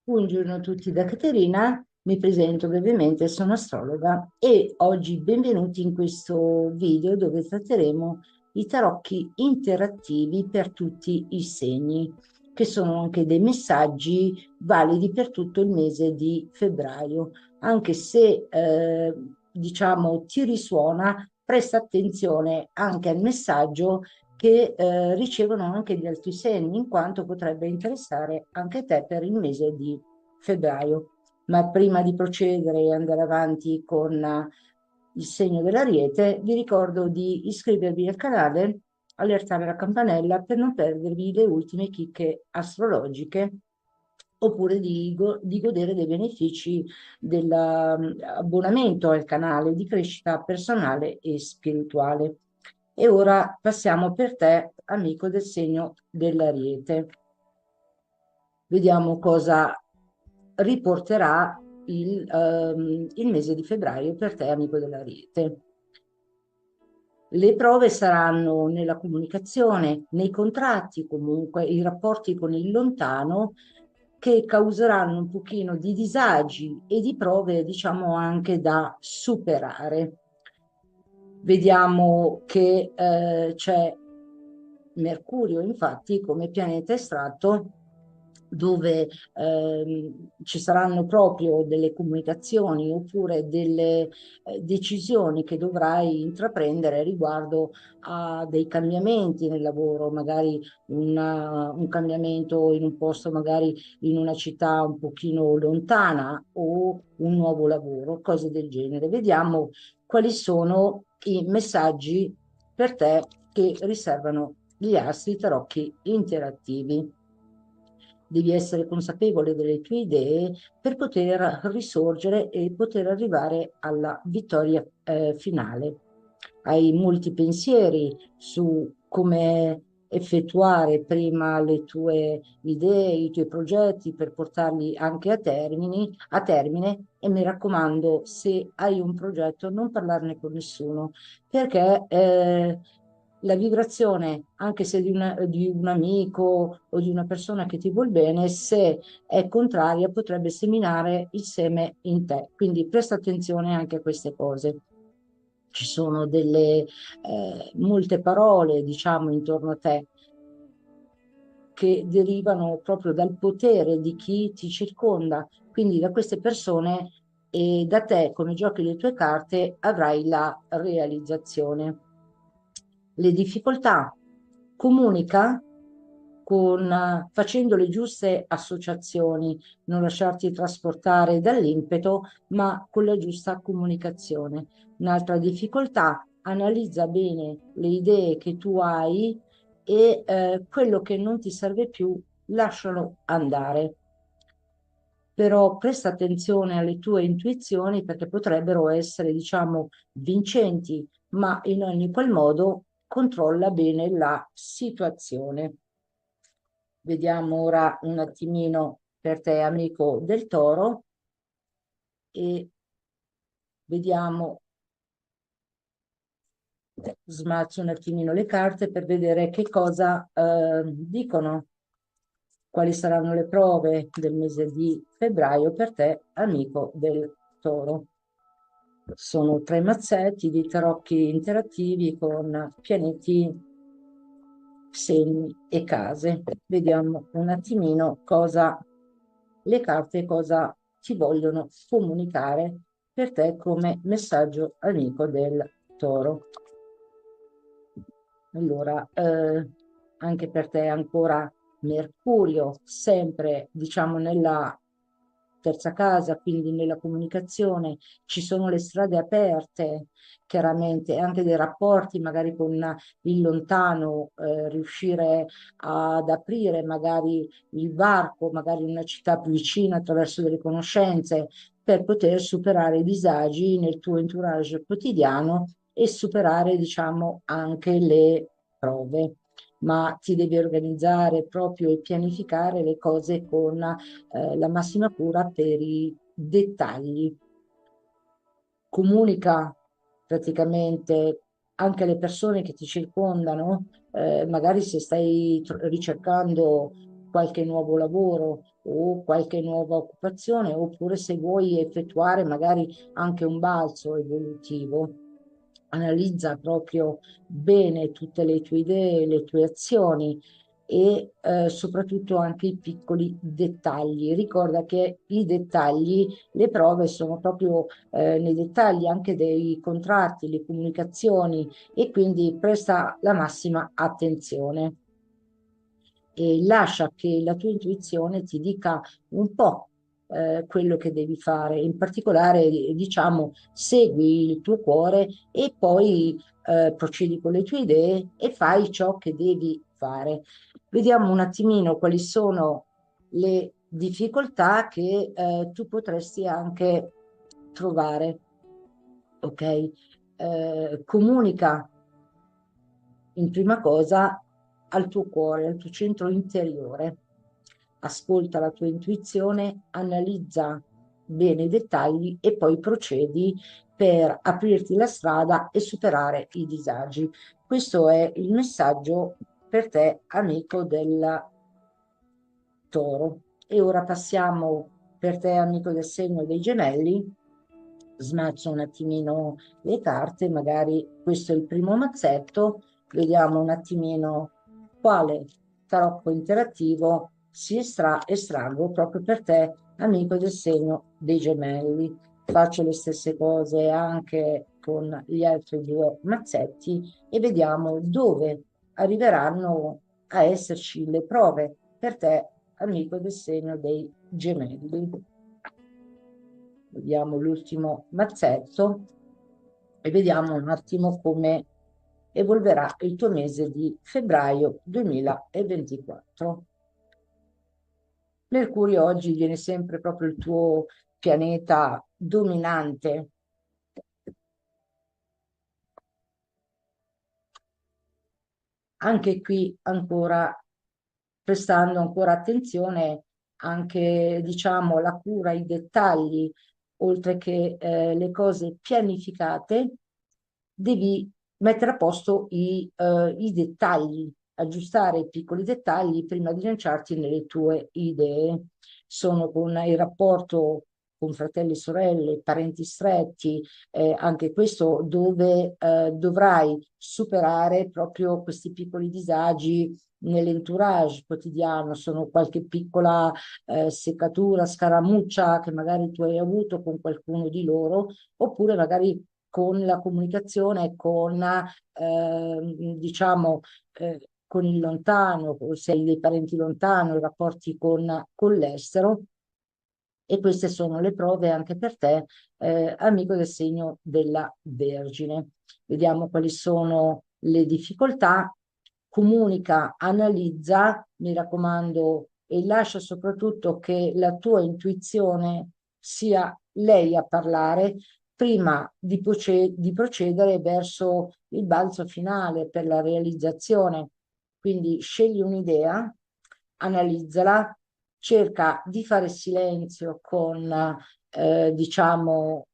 Buongiorno a tutti da Caterina, mi presento brevemente, sono astrologa e oggi benvenuti in questo video dove tratteremo i tarocchi interattivi per tutti i segni, che sono anche dei messaggi validi per tutto il mese di febbraio. Anche se diciamo ti risuona, presta attenzione anche al messaggio che ricevono anche gli altri segni, in quanto potrebbe interessare anche te per il mese di febbraio. Ma prima di procedere e andare avanti con il segno dell'Ariete, vi ricordo di iscrivervi al canale, allertare la campanella per non perdervi le ultime chicche astrologiche oppure di godere dei benefici dell'abbonamento al canale di crescita personale e spirituale. E ora passiamo per te, amico del segno dell'Ariete. Vediamo cosa riporterà il mese di febbraio per te, amico dell'Ariete. Le prove saranno nella comunicazione, nei contratti, comunque, i rapporti con il lontano che causeranno un pochino di disagi e di prove, diciamo, anche da superare. Vediamo che c'è Mercurio, infatti, come pianeta estratto, dove ci saranno proprio delle comunicazioni oppure delle decisioni che dovrai intraprendere riguardo a dei cambiamenti nel lavoro, magari un cambiamento in un posto, magari in una città un pochino lontana o un nuovo lavoro, cose del genere. Vediamo quali sono i messaggi per te che riservano gli astri tarocchi interattivi. Devi essere consapevole delle tue idee per poter risorgere e poter arrivare alla vittoria finale. Hai molti pensieri su come effettuare prima le tue idee, i tuoi progetti per portarli anche a termine e mi raccomando, se hai un progetto non parlarne con nessuno perché la vibrazione, anche se di un amico o di una persona che ti vuol bene, se è contraria, potrebbe seminare il seme in te. Quindi presta attenzione anche a queste cose. Ci sono molte parole, diciamo, intorno a te che derivano proprio dal potere di chi ti circonda. Quindi da queste persone e da te, come giochi le tue carte, avrai la realizzazione. Le difficoltà, comunica facendo le giuste associazioni, non lasciarti trasportare dall'impeto, ma con la giusta comunicazione. Un'altra difficoltà, analizza bene le idee che tu hai e quello che non ti serve più, lascialo andare. Però presta attenzione alle tue intuizioni perché potrebbero essere, diciamo, vincenti, ma in ogni qual modo controlla bene la situazione. Vediamo ora un attimino per te, amico del Toro, e vediamo, smaccio un attimino le carte per vedere che cosa dicono, quali saranno le prove del mese di febbraio per te, amico del Toro. Sono tre mazzetti di tarocchi interattivi con pianeti, segni e case. Vediamo un attimino cosa le carte cosa ci vogliono comunicare per te come messaggio amico del Toro. Allora, anche per te ancora Mercurio, sempre diciamo nella terza casa, quindi nella comunicazione, ci sono le strade aperte, chiaramente, anche dei rapporti magari con il lontano, riuscire ad aprire magari il varco, magari in una città più vicina attraverso delle conoscenze, per poter superare i disagi nel tuo entourage quotidiano e superare, diciamo, anche le prove. Ma ti devi organizzare proprio e pianificare le cose con la massima cura per i dettagli. Comunica praticamente anche alle persone che ti circondano, magari se stai ricercando qualche nuovo lavoro, o qualche nuova occupazione, oppure se vuoi effettuare magari anche un balzo evolutivo. Analizza proprio bene tutte le tue idee, le tue azioni e soprattutto anche i piccoli dettagli. Ricorda che i dettagli, le prove sono proprio nei dettagli anche dei contratti, le comunicazioni, e quindi presta la massima attenzione e lascia che la tua intuizione ti dica un po' quello che devi fare. In particolare, diciamo, segui il tuo cuore e poi procedi con le tue idee e fai ciò che devi fare. Vediamo un attimino quali sono le difficoltà che tu potresti anche trovare, ok? Comunica in prima cosa al tuo cuore, al tuo centro interiore. Ascolta la tua intuizione, analizza bene i dettagli e poi procedi per aprirti la strada e superare i disagi. Questo è il messaggio per te, amico del Toro. E ora passiamo per te, amico del segno dei Gemelli. Smaccio un attimino le carte, magari questo è il primo mazzetto, vediamo un attimino quale tarocco interattivo estraggo proprio per te, amico del segno dei Gemelli. Faccio le stesse cose anche con gli altri due mazzetti e vediamo dove arriveranno a esserci le prove per te, amico del segno dei Gemelli. Vediamo l'ultimo mazzetto e vediamo un attimo come evolverà il tuo mese di febbraio 2024. Mercurio oggi viene sempre proprio il tuo pianeta dominante. Anche qui ancora prestando ancora attenzione anche, diciamo, la cura, i dettagli, oltre che le cose pianificate, devi mettere a posto i dettagli, aggiustare i piccoli dettagli prima di lanciarti nelle tue idee. Sono con il rapporto con fratelli e sorelle, parenti stretti, anche questo dove dovrai superare proprio questi piccoli disagi nell'entourage quotidiano, sono qualche piccola seccatura, scaramuccia che magari tu hai avuto con qualcuno di loro, oppure magari con la comunicazione con, diciamo, con il lontano, se hai dei parenti lontani, i rapporti con l'estero. E queste sono le prove anche per te, amico del segno della Vergine. Vediamo quali sono le difficoltà. Comunica, analizza, mi raccomando, e lascia soprattutto che la tua intuizione sia lei a parlare prima di procedere verso il balzo finale per la realizzazione. Quindi scegli un'idea, analizzala, cerca di fare silenzio con, diciamo,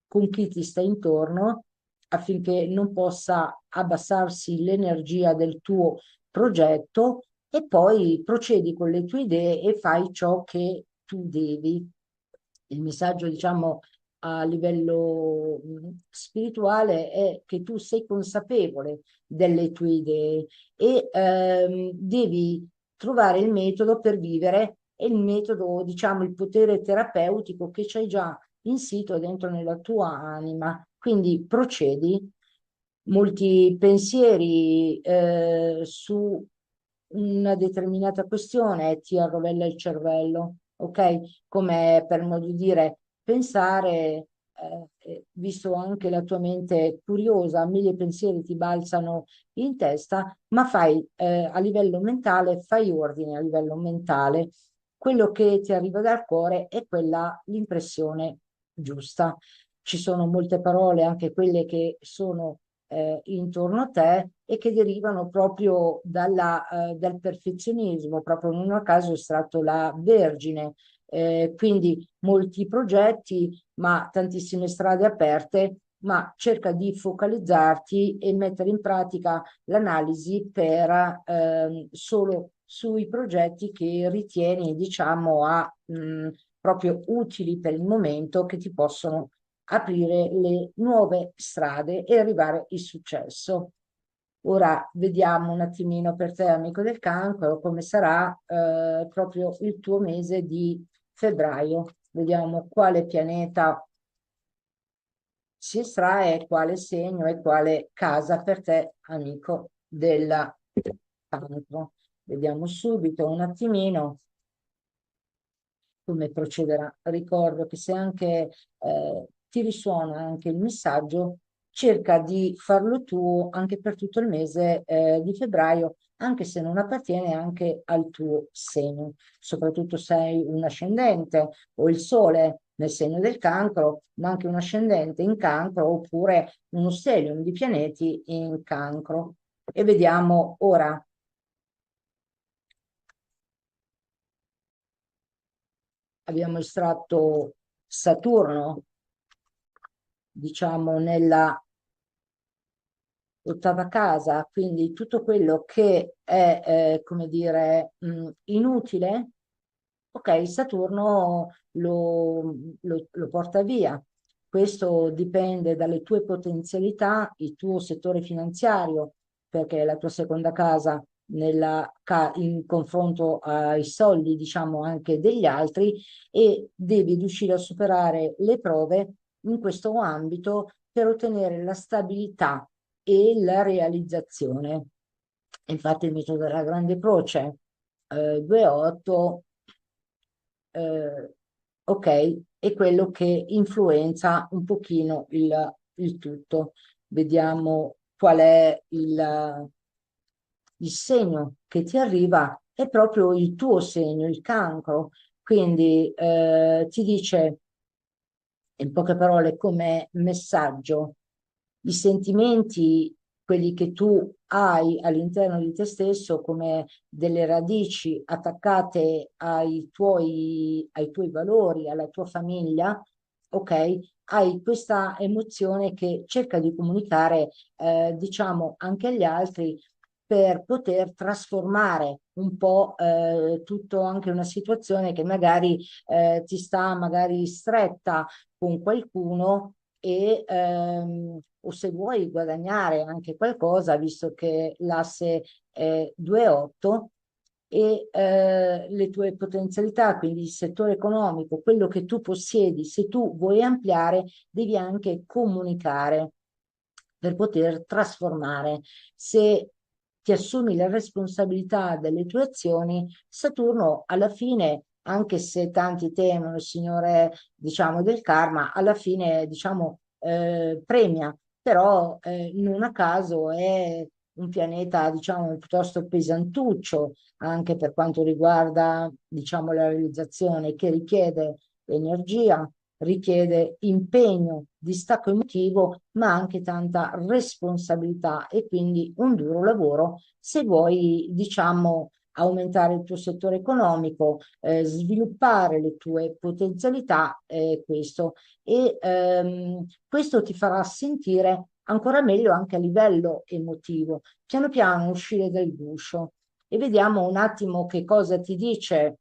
con chi ti sta intorno affinché non possa abbassarsi l'energia del tuo progetto e poi procedi con le tue idee e fai ciò che tu devi. Il messaggio, diciamo, a livello spirituale è che tu sei consapevole delle tue idee e devi trovare il metodo per vivere e il metodo, diciamo, il potere terapeutico che c'hai già insito dentro nella tua anima. Quindi procedi, molti pensieri su una determinata questione ti arrovella il cervello, ok? Come per modo di dire, pensare, visto anche la tua mente curiosa, mille pensieri ti balzano in testa, ma fai a livello mentale, fai ordine a livello mentale. Quello che ti arriva dal cuore è quella l'impressione giusta. Ci sono molte parole, anche quelle che sono intorno a te e che derivano proprio dal perfezionismo, proprio non a caso ho estratto la Vergine, quindi molti progetti, ma tantissime strade aperte, ma cerca di focalizzarti e mettere in pratica l'analisi per solo sui progetti che ritieni, diciamo, proprio utili per il momento, che ti possono aprire le nuove strade e arrivare il successo. Ora vediamo un attimino per te, amico del cancro, come sarà proprio il tuo mese di febbraio. Vediamo quale pianeta si estrae, quale segno e quale casa per te, amico del cancro. Vediamo subito un attimino come procederà. Ricordo che se anche ti risuona anche il messaggio, cerca di farlo tuo anche per tutto il mese di febbraio, anche se non appartiene anche al tuo segno, soprattutto se hai un ascendente o il sole nel segno del cancro, ma anche un ascendente in cancro oppure uno stellium di pianeti in cancro. E vediamo ora. Abbiamo estratto Saturno, diciamo, nella ottava casa, quindi tutto quello che è, come dire, inutile, ok, Saturno lo porta via. Questo dipende dalle tue potenzialità, il tuo settore finanziario, perché è la tua seconda casa in confronto ai soldi, diciamo, anche degli altri, e devi riuscire a superare le prove in questo ambito per ottenere la stabilità e la realizzazione. Infatti il metodo della Grande Croce 2,8, ok, è quello che influenza un pochino il tutto. Vediamo qual è il segno che ti arriva, è proprio il tuo segno, il cancro. Quindi ti dice in poche parole, come messaggio, i sentimenti, quelli che tu hai all'interno di te stesso, come delle radici attaccate ai tuoi valori, alla tua famiglia, ok? Hai questa emozione che cerca di comunicare, diciamo, anche agli altri per poter trasformare un po' tutto, anche una situazione che magari ti sta magari stretta con qualcuno o se vuoi guadagnare anche qualcosa, visto che l'asse è 2,8 e le tue potenzialità, quindi il settore economico, quello che tu possiedi, se tu vuoi ampliare, devi anche comunicare per poter trasformare. Se ti assumi la responsabilità delle tue azioni, Saturno alla fine, anche se tanti temono il signore, diciamo, del karma, alla fine, diciamo, premia, però non a caso è un pianeta, diciamo, piuttosto pesantuccio, anche per quanto riguarda, diciamo, la realizzazione, che richiede energia, richiede impegno, distacco emotivo, ma anche tanta responsabilità e quindi un duro lavoro se vuoi, diciamo, aumentare il tuo settore economico, sviluppare le tue potenzialità, questo. E questo ti farà sentire ancora meglio anche a livello emotivo. Piano piano uscire dal guscio e vediamo un attimo che cosa ti dice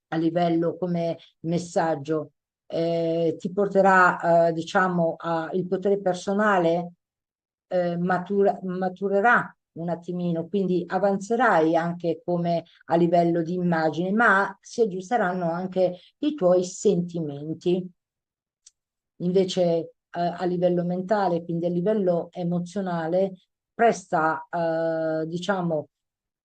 a livello come messaggio. Ti porterà, diciamo, il potere personale maturerà un attimino, quindi avanzerai anche come a livello di immagine, ma si aggiusteranno anche i tuoi sentimenti. Invece, a livello mentale, quindi a livello emozionale, presta, diciamo,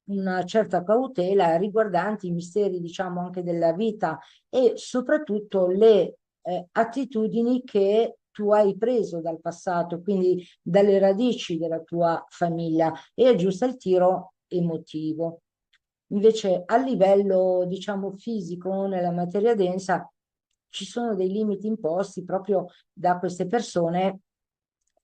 una certa cautela riguardanti i misteri, diciamo, anche della vita e soprattutto le attitudini che tu hai preso dal passato, quindi dalle radici della tua famiglia e aggiusta il tiro emotivo. Invece a livello, diciamo, fisico, nella materia densa, ci sono dei limiti imposti proprio da queste persone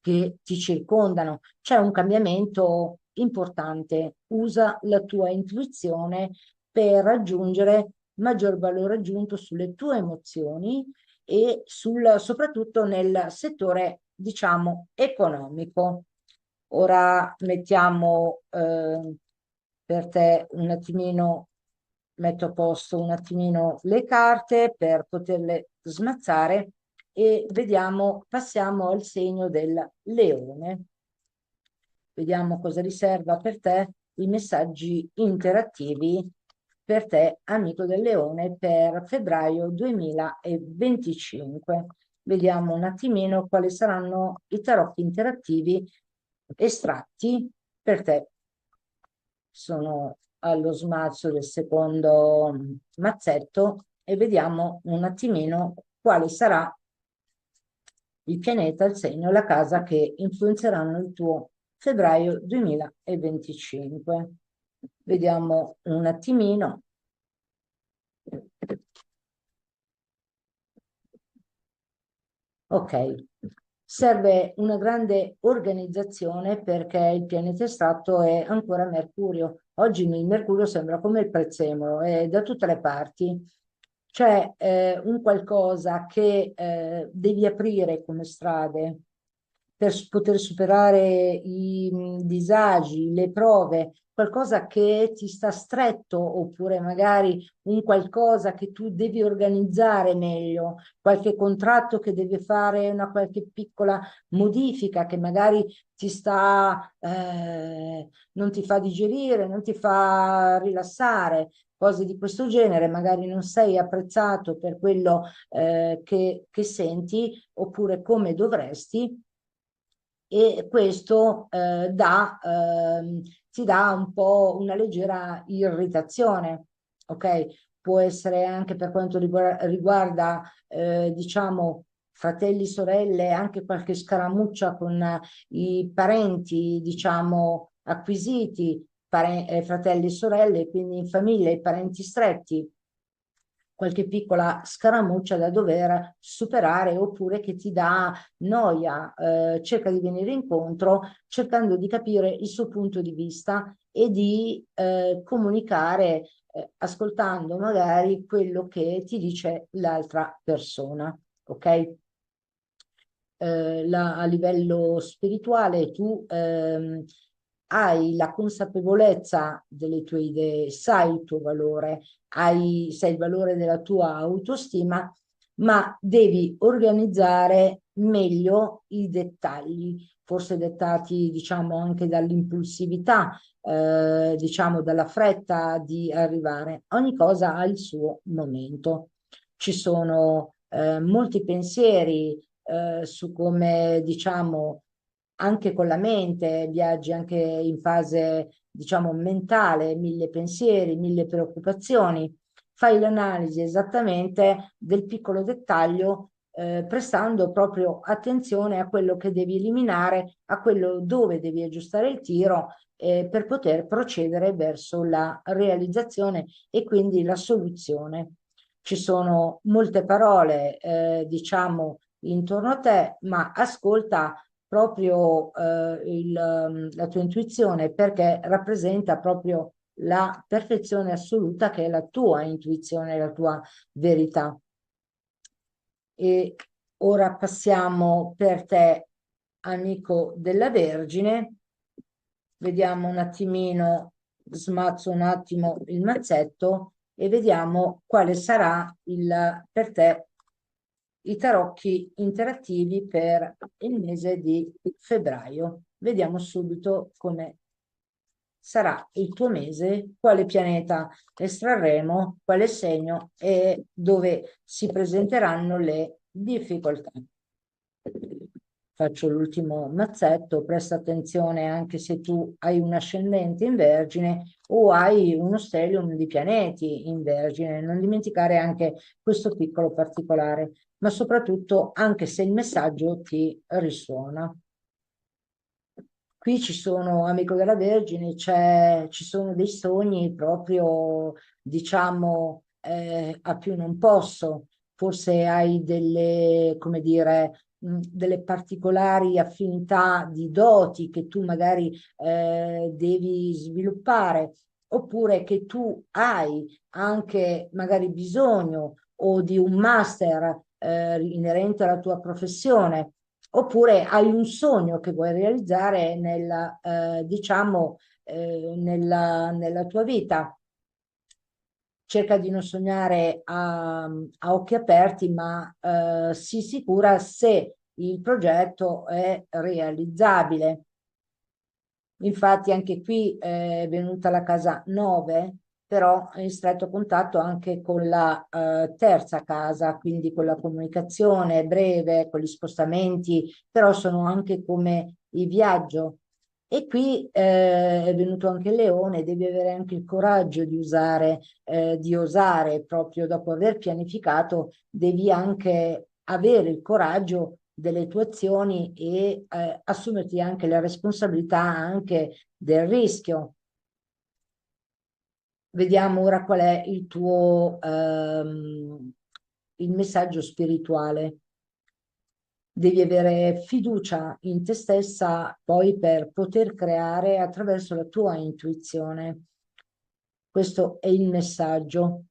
che ti circondano. C'è un cambiamento importante. Usa la tua intuizione per raggiungere maggior valore aggiunto sulle tue emozioni e soprattutto nel settore, diciamo, economico. Ora mettiamo per te un attimino, metto a posto un attimino le carte per poterle smazzare e vediamo, passiamo al segno del leone. Vediamo cosa riserva per te i messaggi interattivi per te, amico del leone, per febbraio 2025. Vediamo un attimino quali saranno i tarocchi interattivi estratti per te. Sono allo smazzo del secondo mazzetto e vediamo un attimino quale sarà il pianeta, il segno, la casa che influenzeranno il tuo febbraio 2025. Vediamo un attimino. Ok, serve una grande organizzazione perché il pianeta estratto è ancora Mercurio. Oggi il Mercurio sembra come il prezzemolo, è da tutte le parti. C'è un qualcosa che devi aprire come strade per poter superare i disagi, le prove, qualcosa che ti sta stretto oppure magari un qualcosa che tu devi organizzare meglio, qualche contratto che deve fare una qualche piccola modifica che magari ti sta, non ti fa digerire, non ti fa rilassare, cose di questo genere, magari non sei apprezzato per quello che senti oppure come dovresti e questo ti dà un po' una leggera irritazione, ok? Può essere anche per quanto riguarda, diciamo, fratelli, sorelle, anche qualche scaramuccia con i parenti, diciamo, acquisiti, fratelli e sorelle, quindi in famiglia, i parenti stretti qualche piccola scaramuccia da dover superare oppure che ti dà noia, cerca di venire incontro cercando di capire il suo punto di vista e di comunicare ascoltando magari quello che ti dice l'altra persona, ok? A livello spirituale tu hai la consapevolezza delle tue idee, sai il tuo valore, sai il valore della tua autostima, ma devi organizzare meglio i dettagli, forse dettati, diciamo, anche dall'impulsività, diciamo, dalla fretta di arrivare. Ogni cosa ha il suo momento. Ci sono molti pensieri su come, diciamo, anche con la mente, viaggi anche in fase, diciamo, mentale, mille pensieri, mille preoccupazioni. Fai l'analisi esattamente del piccolo dettaglio, prestando proprio attenzione a quello che devi eliminare, a quello dove devi aggiustare il tiro, per poter procedere verso la realizzazione e quindi la soluzione. Ci sono molte parole, diciamo, intorno a te, ma ascolta proprio la tua intuizione perché rappresenta proprio la perfezione assoluta che è la tua intuizione, la tua verità. E ora passiamo per te, amico della Vergine. Vediamo un attimino, smazzo un attimo il mazzetto e vediamo quale sarà per te i tarocchi interattivi per il mese di febbraio. Vediamo subito come sarà il tuo mese, quale pianeta estrarremo, quale segno e dove si presenteranno le difficoltà. Faccio l'ultimo mazzetto, presta attenzione anche se tu hai un ascendente in Vergine o hai uno stellium di pianeti in Vergine, non dimenticare anche questo piccolo particolare, ma soprattutto anche se il messaggio ti risuona. Qui ci sono, amico della Vergine, ci sono dei sogni proprio, diciamo, a più non posso. Forse hai delle, come dire, delle particolari affinità di doti che tu magari devi sviluppare, oppure che tu hai anche magari bisogno o di un master inerente alla tua professione oppure hai un sogno che vuoi realizzare nel, diciamo, nella tua vita. Cerca di non sognare a occhi aperti, ma sii sicura se il progetto è realizzabile. Infatti anche qui è venuta la casa 9, però in stretto contatto anche con la terza casa, quindi con la comunicazione breve, con gli spostamenti, però sono anche come il viaggio. E qui è venuto anche il leone, devi avere anche il coraggio di osare proprio dopo aver pianificato, devi anche avere il coraggio delle tue azioni e assumerti anche la responsabilità anche del rischio. Vediamo ora qual è il messaggio spirituale. Devi avere fiducia in te stessa poi per poter creare attraverso la tua intuizione. Questo è il messaggio.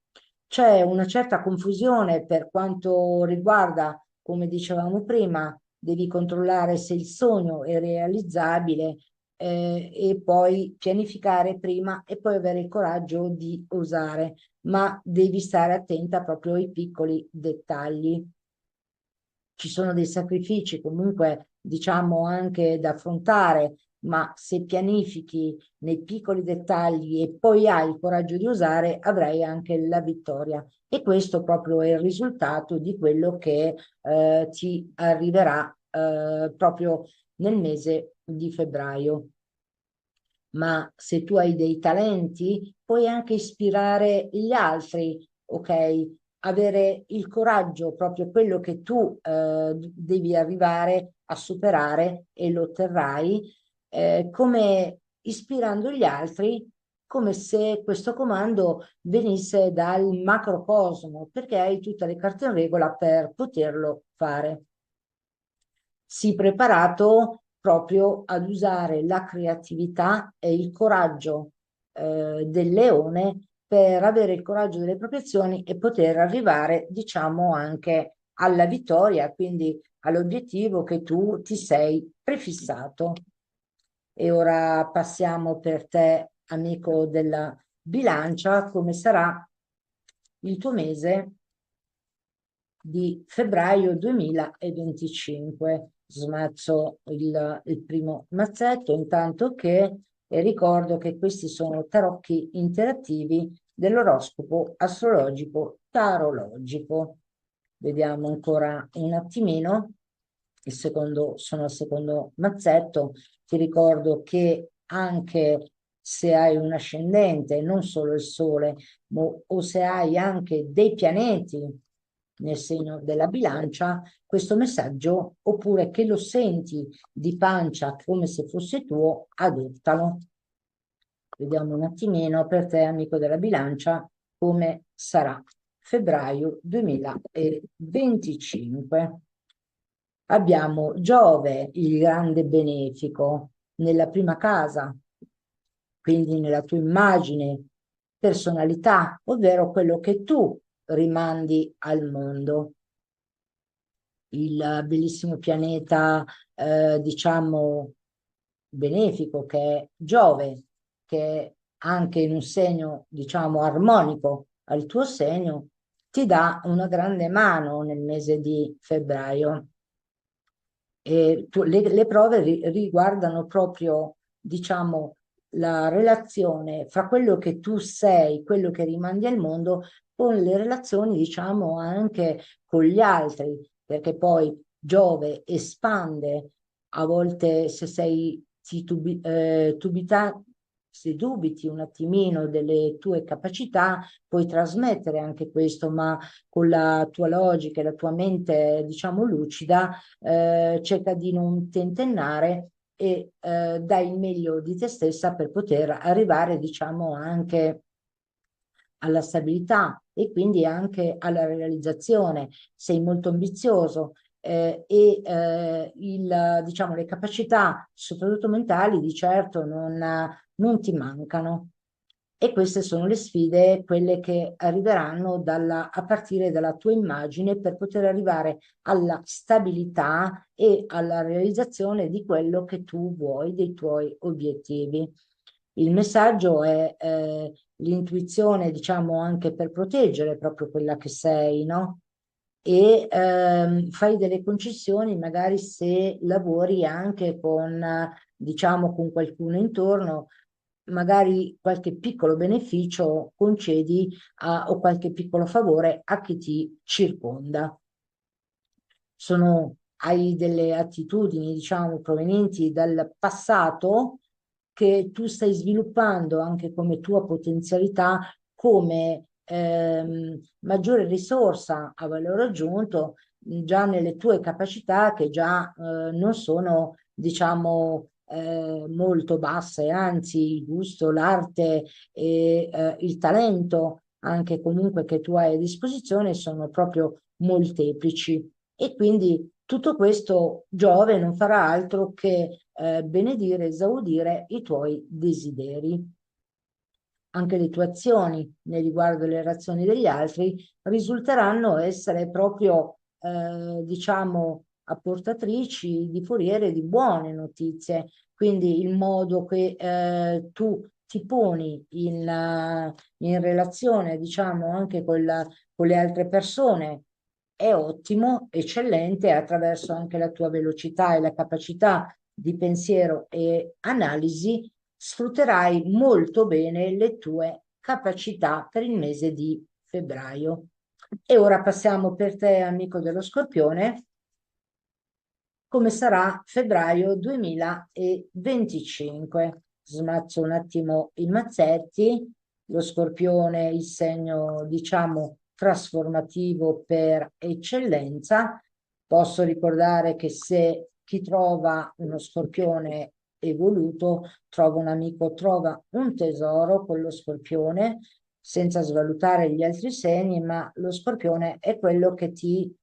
C'è una certa confusione per quanto riguarda, come dicevamo prima, devi controllare se il sogno è realizzabile e poi pianificare prima e poi avere il coraggio di osare, ma devi stare attenta proprio ai piccoli dettagli. Ci sono dei sacrifici comunque, diciamo, anche da affrontare, ma se pianifichi nei piccoli dettagli e poi hai il coraggio di usare, avrai anche la vittoria. E questo proprio è il risultato di quello che ti arriverà proprio nel mese di febbraio. Ma se tu hai dei talenti, puoi anche ispirare gli altri, ok? Avere il coraggio, proprio quello che tu devi arrivare a superare e lo otterrai, come ispirando gli altri, come se questo comando venisse dal macrocosmo, perché hai tutte le carte in regola per poterlo fare. Sii preparato proprio ad usare la creatività e il coraggio del leone per avere il coraggio delle proprie azioni e poter arrivare, diciamo, anche alla vittoria, quindi all'obiettivo che tu ti sei prefissato. E ora passiamo per te, amico della bilancia, come sarà il tuo mese di febbraio 2025. Smazzo il primo mazzetto, intanto che e ricordo che questi sono tarocchi interattivi dell'oroscopo astrologico tarologico. Vediamo ancora un attimino. Sono il secondo mazzetto. Ti ricordo che anche se hai un ascendente, non solo il Sole, o se hai anche dei pianeti nel segno della bilancia, questo messaggio, oppure che lo senti di pancia come se fosse tuo, adottalo. Vediamo un attimino per te, amico della bilancia, come sarà febbraio 2025. Abbiamo Giove, il grande benefico, nella prima casa, quindi nella tua immagine, personalità, ovvero quello che tu rimandi al mondo. Il bellissimo pianeta, diciamo, benefico che è Giove, che è anche in un segno, diciamo, armonico al tuo segno, ti dà una grande mano nel mese di febbraio. E le prove riguardano proprio, diciamo, la relazione fra quello che tu sei, quello che rimandi al mondo, con le relazioni, diciamo, anche con gli altri, perché poi Giove espande, a volte se sei se dubiti un attimino delle tue capacità, puoi trasmettere anche questo, ma con la tua logica e la tua mente, diciamo, lucida, cerca di non tentennare e dai il meglio di te stessa per poter arrivare, diciamo, anche alla stabilità e quindi anche alla realizzazione. Sei molto ambizioso diciamo, le capacità, soprattutto mentali, di certo non ti mancano. E queste sono le sfide, quelle che arriveranno a partire dalla tua immagine per poter arrivare alla stabilità e alla realizzazione di quello che tu vuoi, dei tuoi obiettivi. Il messaggio è l'intuizione, diciamo, anche per proteggere proprio quella che sei, no? E fai delle concessioni magari se lavori anche con, diciamo, con qualcuno intorno, magari qualche piccolo beneficio concedi o qualche piccolo favore a chi ti circonda. Hai delle attitudini, diciamo, provenienti dal passato che tu stai sviluppando anche come tua potenzialità, come maggiore risorsa a valore aggiunto già nelle tue capacità che già non sono, diciamo, molto basse, anzi il gusto, l'arte e il talento anche comunque che tu hai a disposizione sono proprio molteplici. E quindi tutto questo Giove non farà altro che benedire, esaudire i tuoi desideri. Anche le tue azioni nei riguardo delle reazioni degli altri risulteranno essere proprio, diciamo, apportatrici di foriere di buone notizie. Quindi il modo che tu ti poni in relazione, diciamo, anche con le altre persone è ottimo, eccellente, attraverso anche la tua velocità e la capacità di pensiero e analisi, sfrutterai molto bene le tue capacità per il mese di febbraio. E ora passiamo per te, amico dello Scorpione, come sarà febbraio 2025. Smazzo un attimo i mazzetti, lo Scorpione, il segno, diciamo, trasformativo per eccellenza. Posso ricordare che se chi trova uno Scorpione evoluto, trova un amico, trova un tesoro con lo Scorpione, senza svalutare gli altri segni, ma lo Scorpione è quello che ti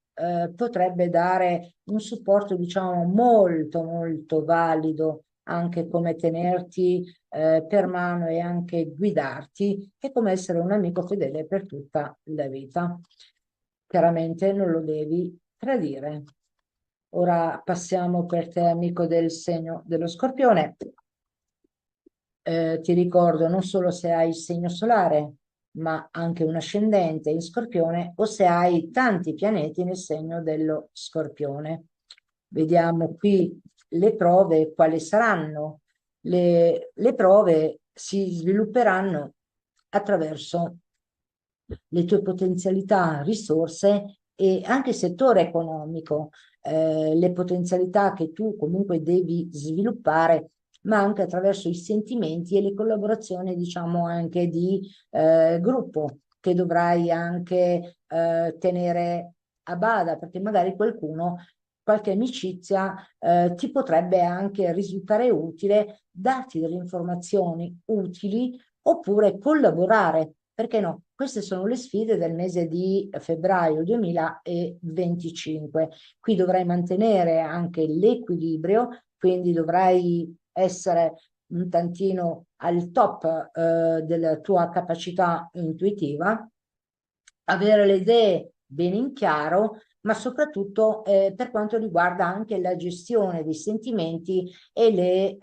potrebbe dare un supporto, diciamo, molto, molto valido, anche come tenerti per mano e anche guidarti, e come essere un amico fedele per tutta la vita. Chiaramente non lo devi tradire. Ora passiamo per te, amico del segno dello Scorpione. Ti ricordo non solo se hai il segno solare, ma anche un ascendente in Scorpione o se hai tanti pianeti nel segno dello Scorpione. Vediamo qui le prove, quali saranno. Le prove si svilupperanno attraverso le tue potenzialità, risorse e anche settore economico, le potenzialità che tu comunque devi sviluppare, ma anche attraverso i sentimenti e le collaborazioni, diciamo, anche di gruppo che dovrai anche tenere a bada, perché magari qualcuno, qualche amicizia ti potrebbe anche risultare utile, darti delle informazioni utili oppure collaborare, perché no? Queste sono le sfide del mese di febbraio 2025. Qui dovrai mantenere anche l'equilibrio, quindi dovrai essere un tantino al top della tua capacità intuitiva, avere le idee bene in chiaro, ma soprattutto per quanto riguarda anche la gestione dei sentimenti e le,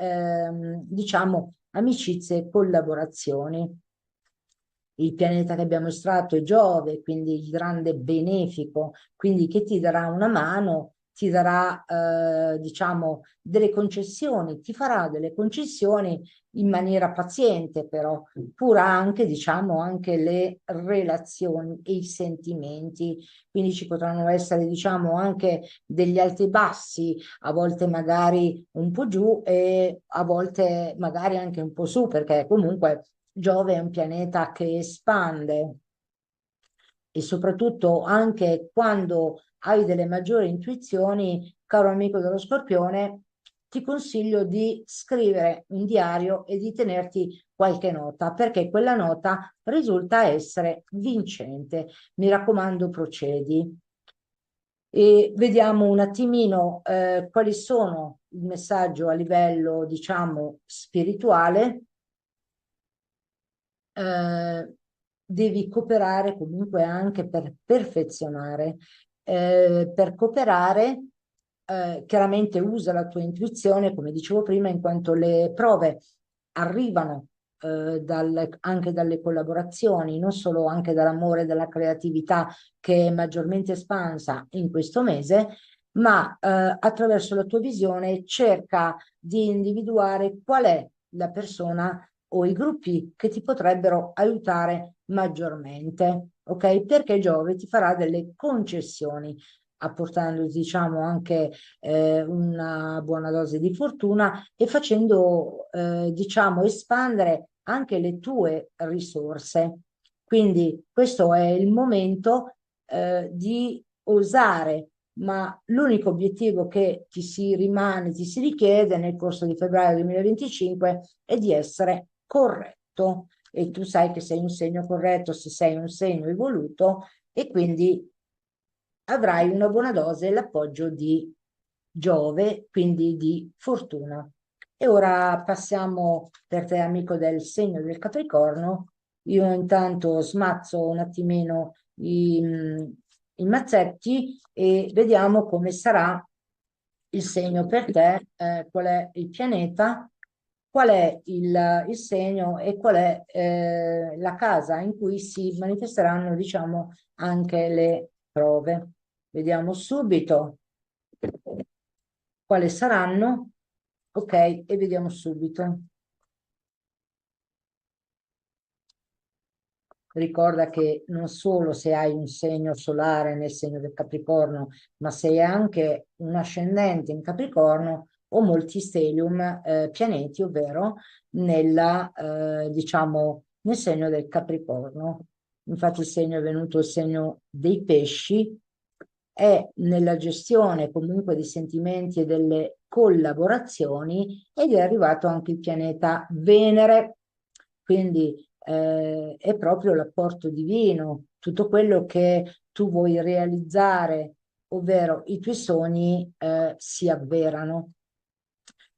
diciamo, amicizie e collaborazioni. Il pianeta che abbiamo estratto è Giove, quindi il grande benefico, quindi che ti darà una mano, ti darà, diciamo, delle concessioni, ti farà delle concessioni in maniera paziente, però cura anche, diciamo, anche le relazioni e i sentimenti, quindi ci potranno essere, diciamo, anche degli alti e bassi, a volte magari un po' giù e a volte magari anche un po' su, perché comunque Giove è un pianeta che espande e soprattutto anche quando hai delle maggiori intuizioni, caro amico dello Scorpione, ti consiglio di scrivere un diario e di tenerti qualche nota, perché quella nota risulta essere vincente. Mi raccomando, procedi. E vediamo un attimino quali sono il messaggio a livello, diciamo, spirituale. eh, Devi cooperare comunque anche per perfezionare. Per cooperare, chiaramente usa la tua intuizione, come dicevo prima, in quanto le prove arrivano anche dalle collaborazioni, non solo anche dall'amore e dalla creatività che è maggiormente espansa in questo mese, ma attraverso la tua visione cerca di individuare qual è la persona o i gruppi che ti potrebbero aiutare maggiormente, ok? Perché Giove ti farà delle concessioni, apportandoti, diciamo, anche una buona dose di fortuna e facendo, diciamo, espandere anche le tue risorse. Quindi questo è il momento di osare, ma l'unico obiettivo che ti si rimane, ti si richiede nel corso di febbraio 2025 è di essere corretto. E tu sai che sei un segno corretto se sei un segno evoluto e quindi avrai una buona dose e l'appoggio di Giove, quindi di fortuna. E ora passiamo per te, amico del segno del Capricorno. Io intanto smazzo un attimino i mazzetti e vediamo come sarà il segno per te, qual è il pianeta, qual è il segno e qual è la casa in cui si manifesteranno, diciamo, anche le prove. Vediamo subito quali saranno. Ok, e vediamo subito. Ricorda che non solo se hai un segno solare nel segno del Capricorno, ma se hai anche un ascendente in Capricorno o molti stellium, pianeti, ovvero nella, diciamo, nel segno del Capricorno. Infatti il segno è venuto il segno dei pesci, è nella gestione comunque dei sentimenti e delle collaborazioni ed è arrivato anche il pianeta Venere, quindi è proprio l'apporto divino, tutto quello che tu vuoi realizzare, ovvero i tuoi sogni, si avverano.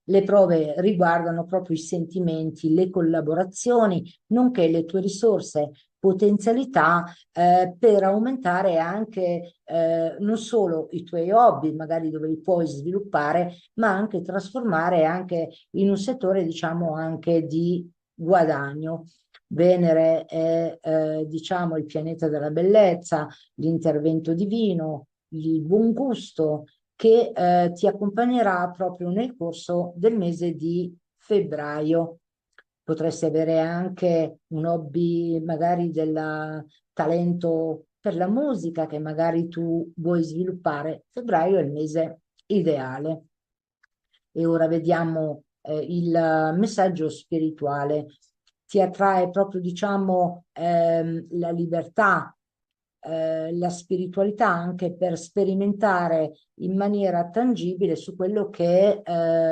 Le prove riguardano proprio i sentimenti, le collaborazioni, nonché le tue risorse, potenzialità per aumentare anche non solo i tuoi hobby, magari dove li puoi sviluppare, ma anche trasformare anche in un settore, diciamo, anche di guadagno. Venere è, diciamo, il pianeta della bellezza, l'intervento divino, il buon gusto che ti accompagnerà proprio nel corso del mese di febbraio. Potresti avere anche un hobby, magari del talento per la musica che magari tu vuoi sviluppare. Febbraio è il mese ideale. E ora vediamo il messaggio spirituale. Ti attrae proprio, diciamo, la libertà, la spiritualità anche per sperimentare in maniera tangibile su quello che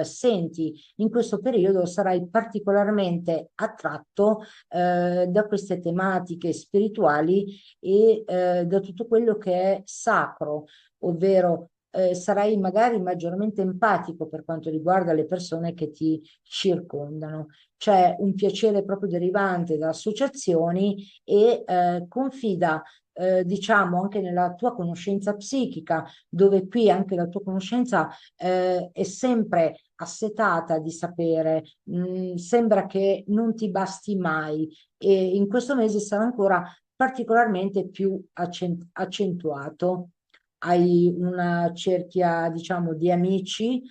senti. In questo periodo sarai particolarmente attratto da queste tematiche spirituali e da tutto quello che è sacro, ovvero sarai magari maggiormente empatico per quanto riguarda le persone che ti circondano. C'è un piacere proprio derivante da associazioni e confida diciamo anche nella tua conoscenza psichica, dove qui anche la tua conoscenza è sempre assetata di sapere, sembra che non ti basti mai e in questo mese sarà ancora particolarmente più accentuato. Hai una cerchia, diciamo, di amici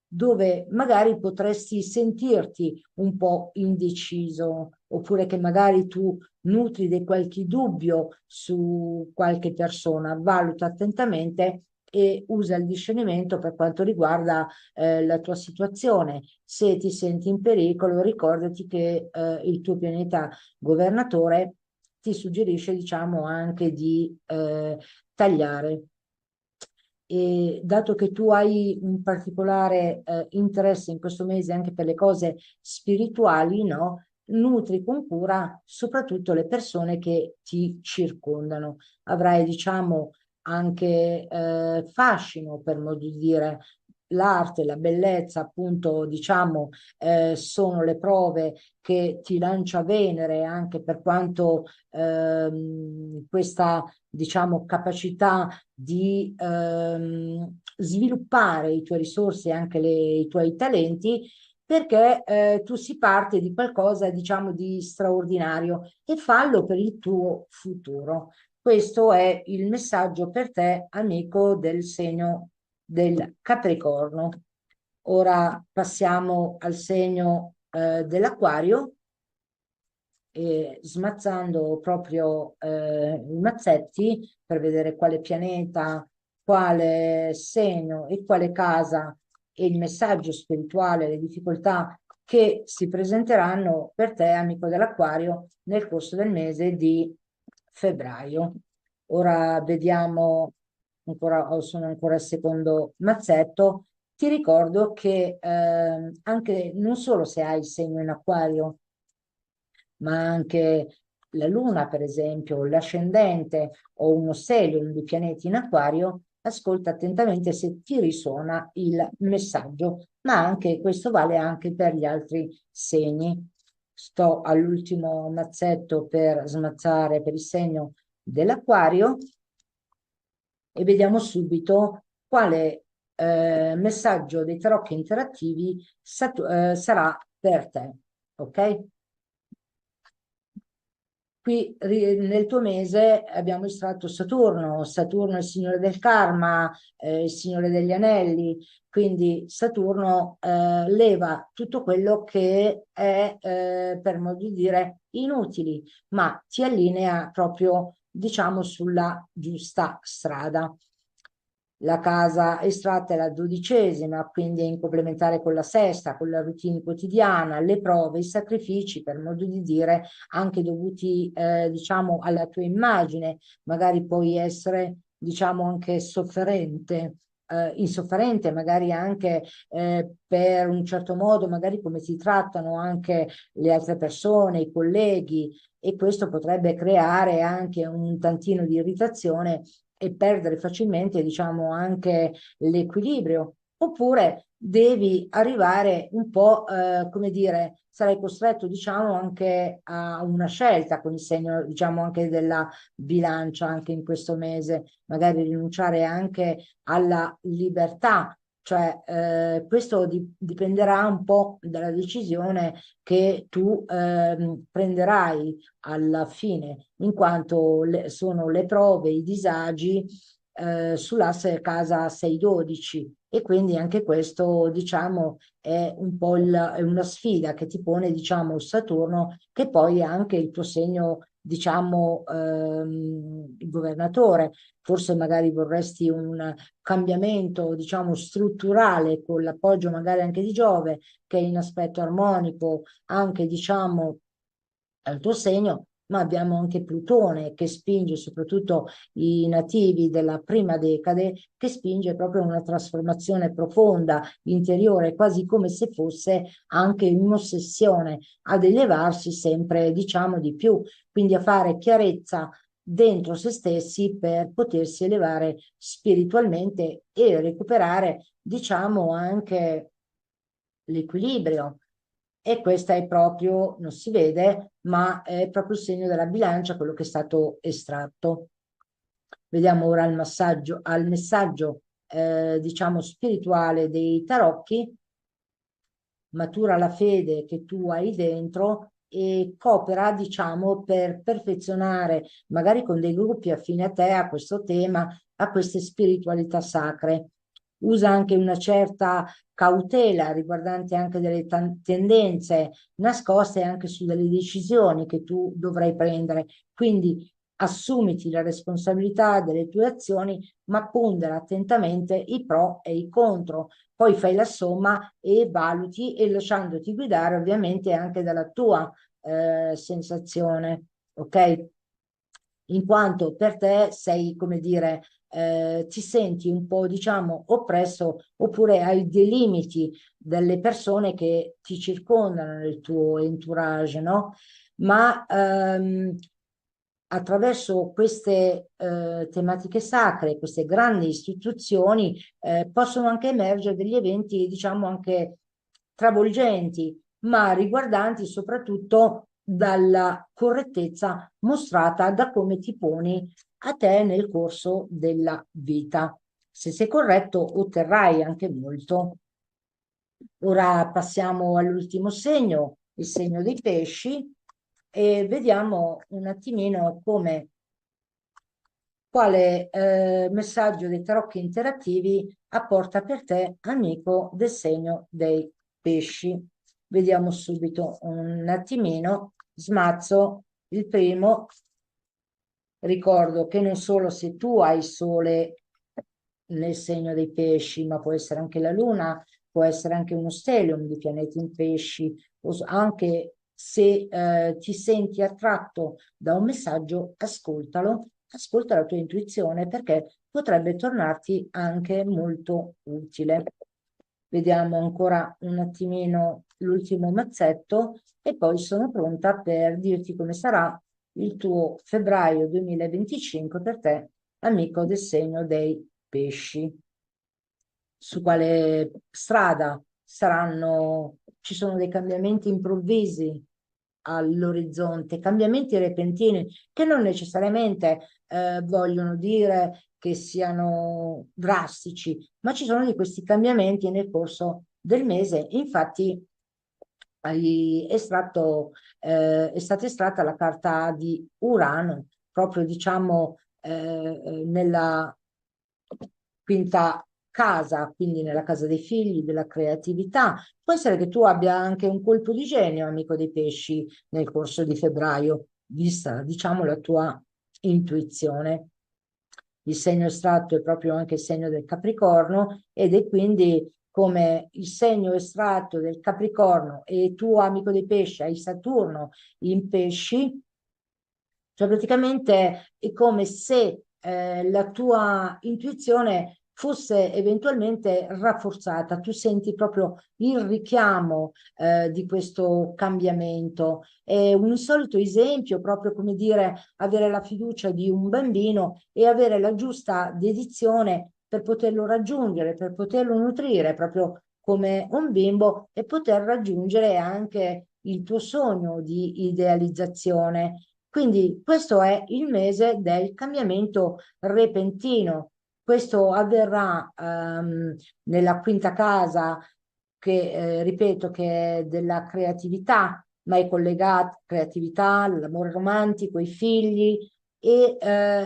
dove magari potresti sentirti un po' indeciso, oppure che magari tu nutri di qualche dubbio su qualche persona, valuta attentamente e usa il discernimento per quanto riguarda la tua situazione. Se ti senti in pericolo, ricordati che il tuo pianeta governatore ti suggerisce, diciamo, anche di tagliare. E dato che tu hai un particolare interesse in questo mese anche per le cose spirituali, no? Nutri con cura soprattutto le persone che ti circondano. Avrai, diciamo, anche fascino, per modo di dire, l'arte, la bellezza, appunto, diciamo, sono le prove che ti lancia Venere, anche per quanto questa, diciamo, capacità di sviluppare i tuoi risorse e anche i tuoi talenti, perché tu si parte di qualcosa, diciamo, di straordinario e fallo per il tuo futuro. Questo è il messaggio per te, amico del segno del Capricorno. Ora passiamo al segno dell'Acquario e smazzando proprio i mazzetti per vedere quale pianeta, quale segno e quale casa e il messaggio spirituale, le difficoltà che si presenteranno per te, amico dell'Acquario, nel corso del mese di febbraio. Ora vediamo, sono ancora al secondo mazzetto. Ti ricordo che anche non solo se hai il segno in Acquario, ma anche la Luna, per esempio, l'ascendente o uno stellium di pianeti in Acquario, ascolta attentamente se ti risuona il messaggio, ma anche questo vale anche per gli altri segni. Sto all'ultimo mazzetto per smazzare per il segno dell'Acquario e vediamo subito quale messaggio dei tarocchi interattivi sarà per te. Ok? Qui nel tuo mese abbiamo estratto Saturno, Saturno è il signore del karma, il signore degli anelli, quindi Saturno leva tutto quello che è, per modo di dire, inutili, ma ti allinea proprio, diciamo, sulla giusta strada. La casa estratta è la 12ª, quindi è in complementare con la sesta, con la routine quotidiana, le prove, i sacrifici, per modo di dire, anche dovuti, diciamo, alla tua immagine. Magari puoi essere, diciamo, anche sofferente, insofferente, magari anche per un certo modo, magari come ti trattano anche le altre persone, i colleghi, e questo potrebbe creare anche un tantino di irritazione e perdere facilmente, diciamo, anche l'equilibrio. Oppure devi arrivare un po', come dire, sarai costretto, diciamo, anche a una scelta con il segno, diciamo, anche della bilancia, anche in questo mese, magari rinunciare anche alla libertà. Cioè, questo dipenderà un po' dalla decisione che tu prenderai alla fine, in quanto sono le prove, i disagi sull'asse casa 6-12 e quindi anche questo, diciamo, è un po' è una sfida che ti pone, diciamo, Saturno, che poi è anche il tuo segno, diciamo, il governatore. Forse magari vorresti un cambiamento, diciamo, strutturale con l'appoggio magari anche di Giove, che è in aspetto armonico, anche, diciamo, al tuo segno, ma abbiamo anche Plutone che spinge soprattutto i nativi della prima decade, che spinge proprio una trasformazione profonda, interiore, quasi come se fosse anche un'ossessione ad elevarsi sempre, diciamo, di più, quindi a fare chiarezza dentro se stessi per potersi elevare spiritualmente e recuperare, diciamo, anche l'equilibrio. E questa è proprio, non si vede, ma è proprio il segno della bilancia, quello che è stato estratto. Vediamo ora il massaggio, al messaggio, diciamo, spirituale dei tarocchi. Matura la fede che tu hai dentro e coopera, diciamo, per perfezionare, magari con dei gruppi affini a te, a questo tema, a queste spiritualità sacre. Usa anche una certa cautela riguardante anche delle tendenze nascoste anche su delle decisioni che tu dovrai prendere. Quindi assumiti la responsabilità delle tue azioni, ma pondera attentamente i pro e i contro. Poi fai la somma e valuti e lasciandoti guidare ovviamente anche dalla tua sensazione, ok? In quanto per te sei, come dire, ti senti un po', diciamo, oppresso oppure hai dei limiti delle persone che ti circondano nel tuo entourage, no? Ma attraverso queste tematiche sacre, queste grandi istituzioni, possono anche emergere degli eventi, diciamo, anche travolgenti, ma riguardanti soprattutto dalla correttezza mostrata da come ti poni a te nel corso della vita. Se sei corretto, otterrai anche molto. Ora passiamo all'ultimo segno, il segno dei pesci, e vediamo un attimino quale messaggio dei tarocchi interattivi apporta per te, amico del segno dei pesci. Vediamo subito un attimino, smazzo il primo. Ricordo che non solo se tu hai il sole nel segno dei pesci, ma può essere anche la luna, può essere anche uno stellium di pianeti in pesci, anche se ti senti attratto da un messaggio, ascoltalo, ascolta la tua intuizione perché potrebbe tornarti anche molto utile. Vediamo ancora un attimino l'ultimo mazzetto e poi sono pronta per dirti come sarà il tuo febbraio 2025 per te, amico del segno dei pesci. Su quale strada ci sono dei cambiamenti improvvisi all'orizzonte, cambiamenti repentini che non necessariamente vogliono dire che siano drastici, ma ci sono di questi cambiamenti nel corso del mese. Infatti, è stata estratta la carta di Urano, proprio diciamo nella quinta casa, quindi nella casa dei figli, della creatività. Può essere che tu abbia anche un colpo di genio, amico dei pesci, nel corso di febbraio, vista, diciamo, la tua intuizione. Il segno estratto è proprio anche il segno del Capricorno ed è quindi come il segno estratto del Capricorno e tu, amico dei pesci, hai Saturno in pesci, cioè praticamente è come se la tua intuizione fosse eventualmente rafforzata, tu senti proprio il richiamo di questo cambiamento. È un insolito esempio, proprio come dire, avere la fiducia di un bambino e avere la giusta dedizione per poterlo raggiungere, per poterlo nutrire, proprio come un bimbo e poter raggiungere anche il tuo sogno di idealizzazione. Quindi questo è il mese del cambiamento repentino. Questo avverrà nella quinta casa, che ripeto che è della creatività, ma è collegata creatività, l'amore romantico, i figli e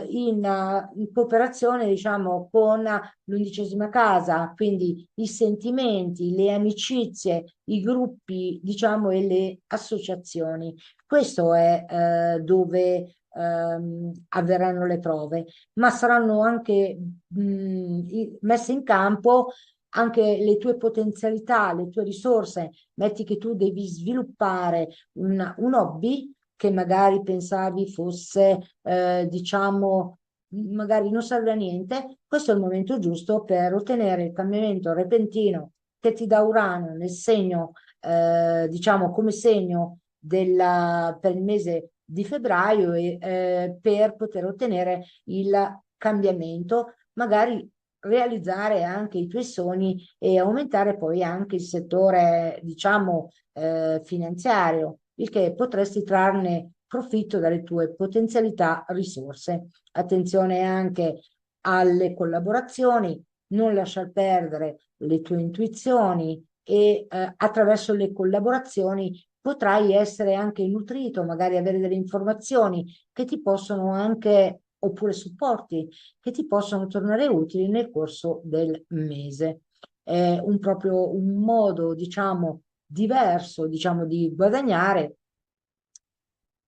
in cooperazione, diciamo, con l'undicesima casa, quindi i sentimenti, le amicizie, i gruppi, diciamo, e le associazioni. Questo è dove avverranno le prove, ma saranno anche messe in campo anche le tue potenzialità, le tue risorse. Metti che tu devi sviluppare un hobby che magari pensavi fosse, diciamo, magari non serve a niente, questo è il momento giusto per ottenere il cambiamento repentino che ti dà Urano nel segno, diciamo, come segno per il mese di febbraio e per poter ottenere il cambiamento, magari realizzare anche i tuoi sogni e aumentare poi anche il settore, diciamo, finanziario, il che potresti trarne profitto dalle tue potenzialità risorse. Attenzione anche alle collaborazioni, non lasciar perdere le tue intuizioni e attraverso le collaborazioni potrai essere anche nutrito, magari avere delle informazioni che ti possono anche, oppure supporti, che ti possono tornare utili nel corso del mese. È proprio un modo, diciamo, diverso, diciamo, di guadagnare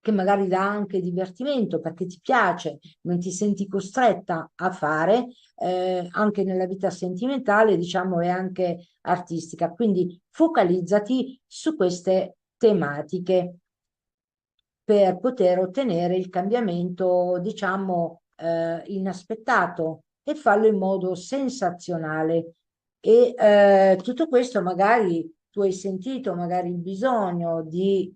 che magari dà anche divertimento perché ti piace, non ti senti costretta a fare, anche nella vita sentimentale, diciamo, e anche artistica. Quindi focalizzati su queste tematiche per poter ottenere il cambiamento, diciamo, inaspettato e farlo in modo sensazionale. E tutto questo magari tu hai sentito magari il bisogno di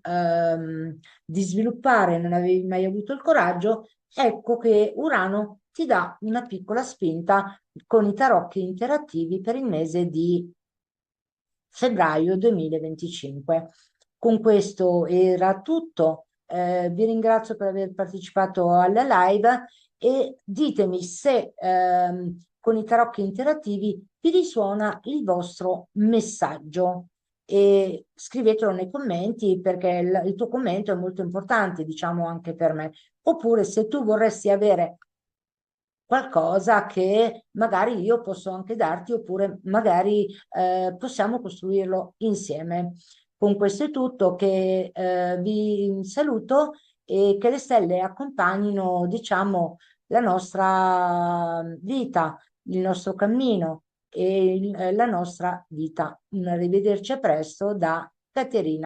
sviluppare, non avevi mai avuto il coraggio, ecco che Urano ti dà una piccola spinta con i tarocchi interattivi per il mese di febbraio 2025. Con questo era tutto. Vi ringrazio per aver partecipato alla live e ditemi se con i tarocchi interattivi vi risuona il vostro messaggio. E scrivetelo nei commenti, perché il tuo commento è molto importante, diciamo, anche per me. Oppure se tu vorresti avere qualcosa che magari io posso anche darti, oppure magari possiamo costruirlo insieme. Con questo è tutto, che vi saluto e che le stelle accompagnino, diciamo, la nostra vita, il nostro cammino e la nostra vita. Arrivederci a presto da Caterina.